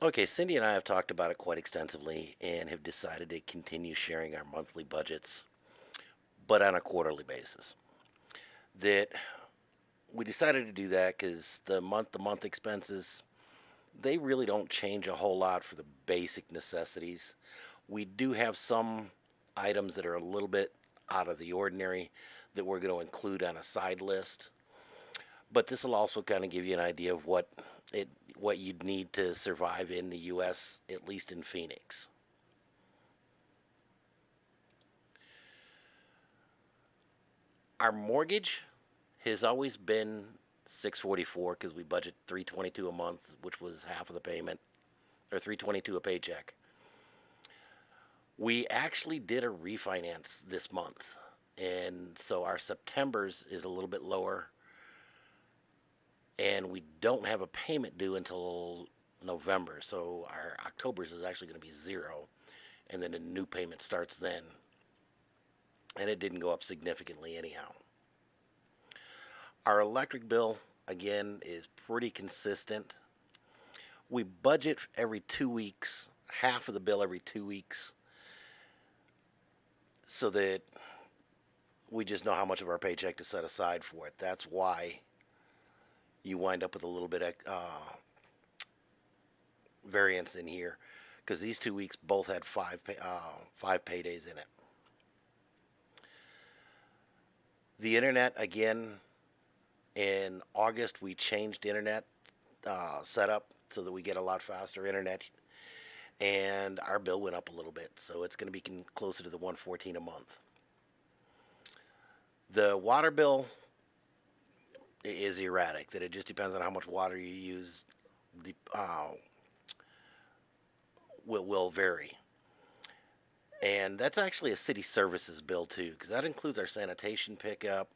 Okay, Cindy and I have talked about it quite extensively and have decided to continue sharing our monthly budgets, but on a quarterly basis. That we decided to do that because the month-to-month expenses, they really don't change a whole lot for the basic necessities. We do have some items that are a little bit out of the ordinary that we're going to include on a side list, but this will also kind of give you an idea of it what you'd need to survive in the US, at least in Phoenix. Our mortgage has always been 644 because we budget 322 a month, which was half of the payment, or 322 a paycheck. We actually did a refinance this month, and so our September's is a little bit lower, and we don't have a payment due until November. So our October's is actually going to be zero, and then a new payment starts then. And it didn't go up significantly anyhow. Our electric bill, again, is pretty consistent. We budget every 2 weeks, half of the bill every 2 weeks, so that we just know how much of our paycheck to set aside for it. That's why you wind up with a little bit of variance in here, because these 2 weeks both had five paydays in it. The internet, again, in August we changed internet setup so that we get a lot faster internet, and our bill went up a little bit, so it's going to be closer to the 114 a month. The water bill is erratic. That it just depends on how much water you use. The will vary, and that's actually a city services bill too, because that includes our sanitation pickup,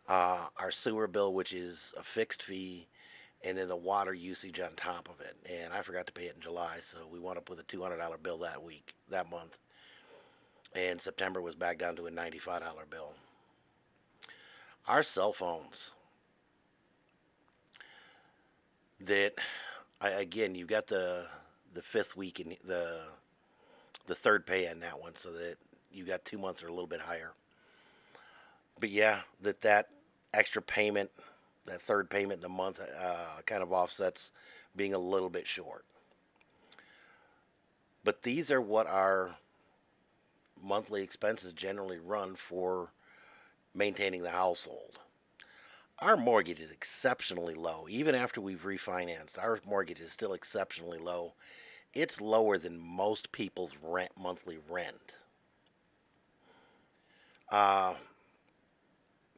our sewer bill, which is a fixed fee, and then the water usage on top of it. And I forgot to pay it in July, so we wound up with a $200 bill that month. And September was back down to a $95 bill. Our cell phones, that again, you've got the fifth week in the third pay on that one, so that you got 2 months or a little bit higher. But yeah, that extra payment, that third payment in the month, kind of offsets being a little bit short. But these are what our monthly expenses generally run for maintaining the household. Our mortgage is exceptionally low. Even after we've refinanced, our mortgage is still exceptionally low. It's lower than most people's monthly rent. Uh,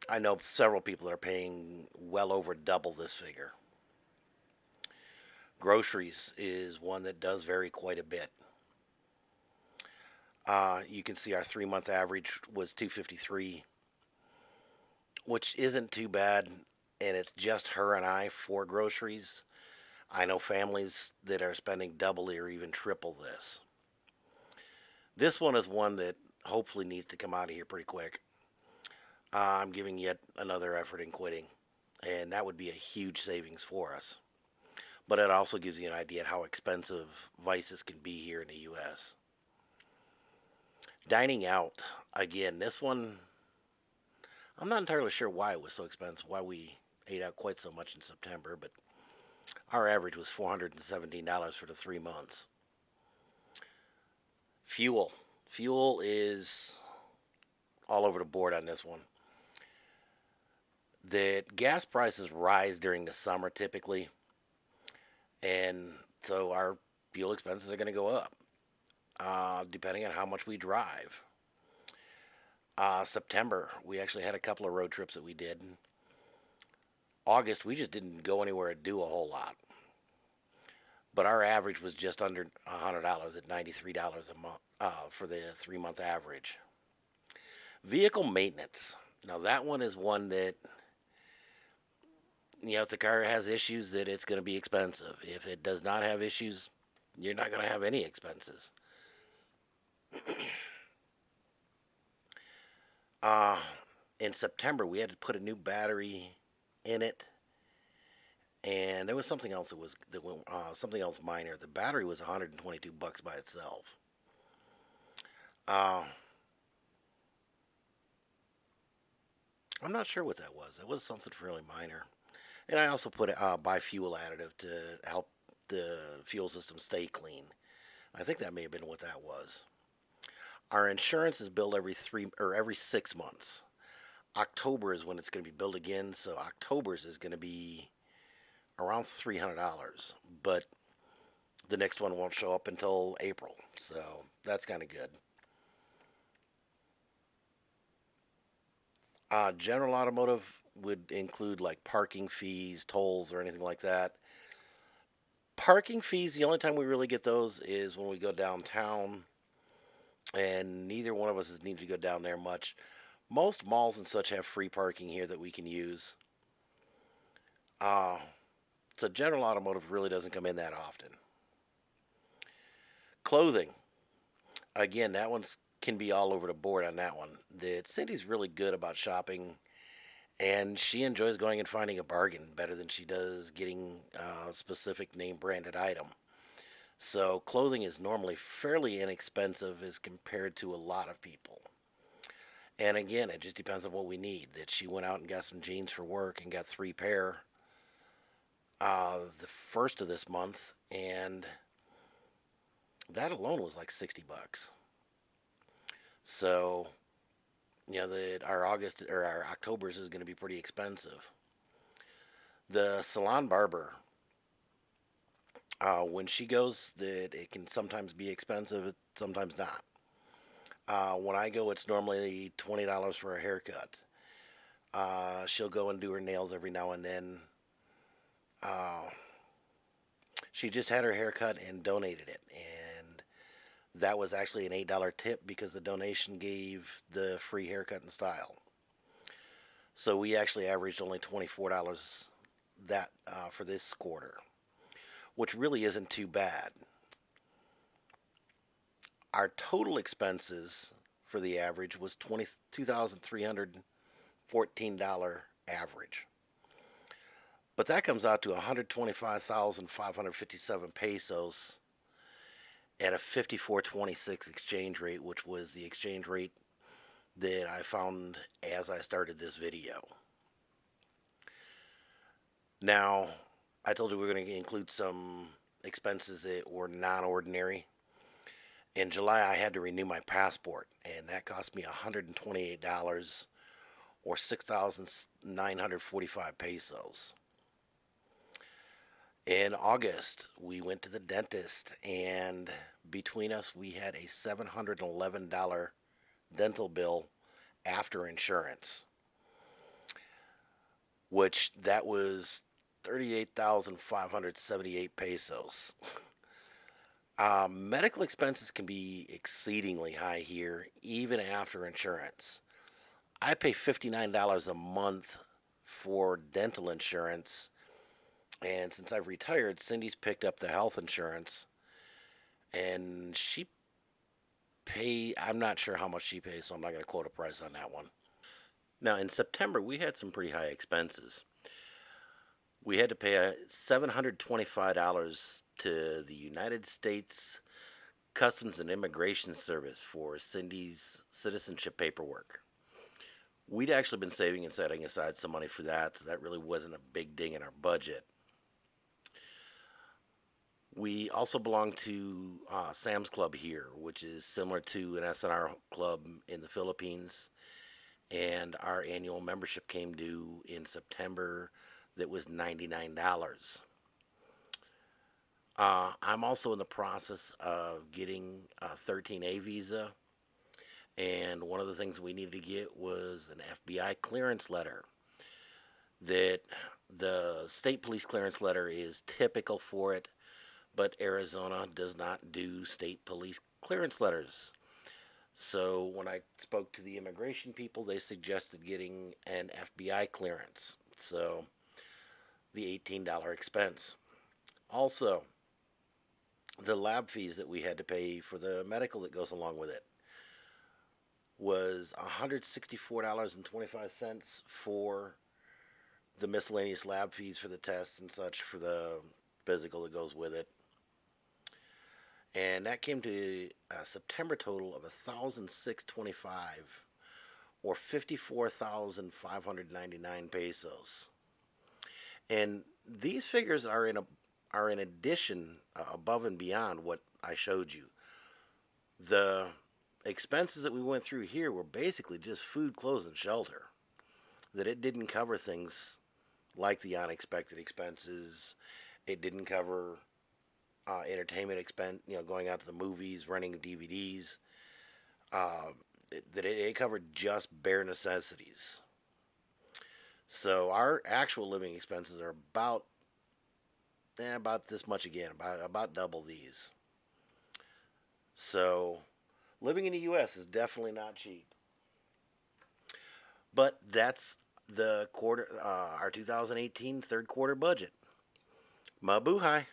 I know several people that are paying well over double this figure. Groceries is one that does vary quite a bit. You can see our 3 month average was 253, which isn't too bad, and it's just her and I for groceries. I know families that are spending double or even triple this. This one is one that hopefully needs to come out of here pretty quick. I'm giving yet another effort in quitting, and that would be a huge savings for us. But it also gives you an idea of how expensive vices can be here in the U.S. Dining out, again, this one, I'm not entirely sure why it was so expensive, why we ate out quite so much in September, but our average was $417 for the 3 months. Fuel. Fuel is all over the board on this one. The gas prices rise during the summer typically, and so our fuel expenses are going to go up, depending on how much we drive. September, we actually had a couple of road trips that we did. August, we just didn't go anywhere to do a whole lot. But our average was just under $100 at $93 a month for the 3 month average. Vehicle maintenance. Now, that one is one that, if the car has issues, that it's going to be expensive. If it does not have issues, you're not going to have any expenses. uh, in September, we had to put a new battery in it, And there was something else that went something else minor. The battery was $122 by itself. Uh, I'm not sure what that was. It was something fairly minor. And I also put bi-fuel additive to help the fuel system stay clean. I think that may have been what that was. Our insurance is billed every 6 months. October is when it's going to be billed again, so October's is going to be around $300, but the next one won't show up until April, so that's kind of good. General automotive would include like parking fees, tolls, or anything like that. Parking fees, the only time we really get those is when we go downtown, and neither one of us has needed to go down there much. Most malls and such have free parking here that we can use. Uh, so general automotive really doesn't come in that often. Clothing, again, that one's can be all over the board on that one. That Cindy's really good about shopping, and she enjoys going and finding a bargain better than she does getting a specific name branded item. So clothing is normally fairly inexpensive as compared to a lot of people. And again, it just depends on what we need. That she went out and got some jeans for work and got 3 pair the first of this month, and that alone was like $60. So that our August or our October's is going to be pretty expensive. The salon barber, when she goes, that it can sometimes be expensive, sometimes not. When I go, it's normally $20 for a haircut. She'll go and do her nails every now and then. Uh, she just had her haircut and donated it, and that was actually an $8 tip because the donation gave the free haircut and style. So we actually averaged only $24 that for this quarter, which really isn't too bad. Our total expenses for the average was $22,314 average. But that comes out to 125,557 pesos at a 54.26 exchange rate, which was the exchange rate that I found as I started this video. Now, I told you we are going to include some expenses that were non-ordinary. In July, I had to renew my passport, and that cost me $128 or 6,945 pesos. In August, we went to the dentist, and between us, we had a $711 dental bill after insurance, which that was 38,578 pesos. Medical expenses can be exceedingly high here, even after insurance. I pay $59 a month for dental insurance, and since I've retired, Cindy's picked up the health insurance, and I'm not sure how much she pays, so I'm not going to quote a price on that one. Now, in September, we had some pretty high expenses. We had to pay $725 to the United States Customs and Immigration Service for Cindy's citizenship paperwork. We'd actually been saving and setting aside some money for that, so that really wasn't a big ding in our budget. We also belong to Sam's Club here, which is similar to an S&R club in the Philippines, and our annual membership came due in September. That was $99. I'm also in the process of getting a 13A visa, and one of the things we needed to get was an FBI clearance letter. That the state police clearance letter is typical for it, but Arizona does not do state police clearance letters. So when I spoke to the immigration people, they suggested getting an FBI clearance. So the $18 expense. Also, the lab fees that we had to pay for the medical that goes along with it was $164.25 for the miscellaneous lab fees for the tests and such for the physical that goes with it. And that came to a September total of 1,625 or 54,599 pesos. And these figures are in addition, above and beyond what I showed you. The expenses that we went through here were basically just food, clothes, and shelter. That it didn't cover things like the unexpected expenses. It didn't cover entertainment expense, going out to the movies, renting DVDs. It covered just bare necessities. So our actual living expenses are about this much again, about double these. So living in the U.S. is definitely not cheap. But that's the our 2018 third quarter budget. Mabuhay.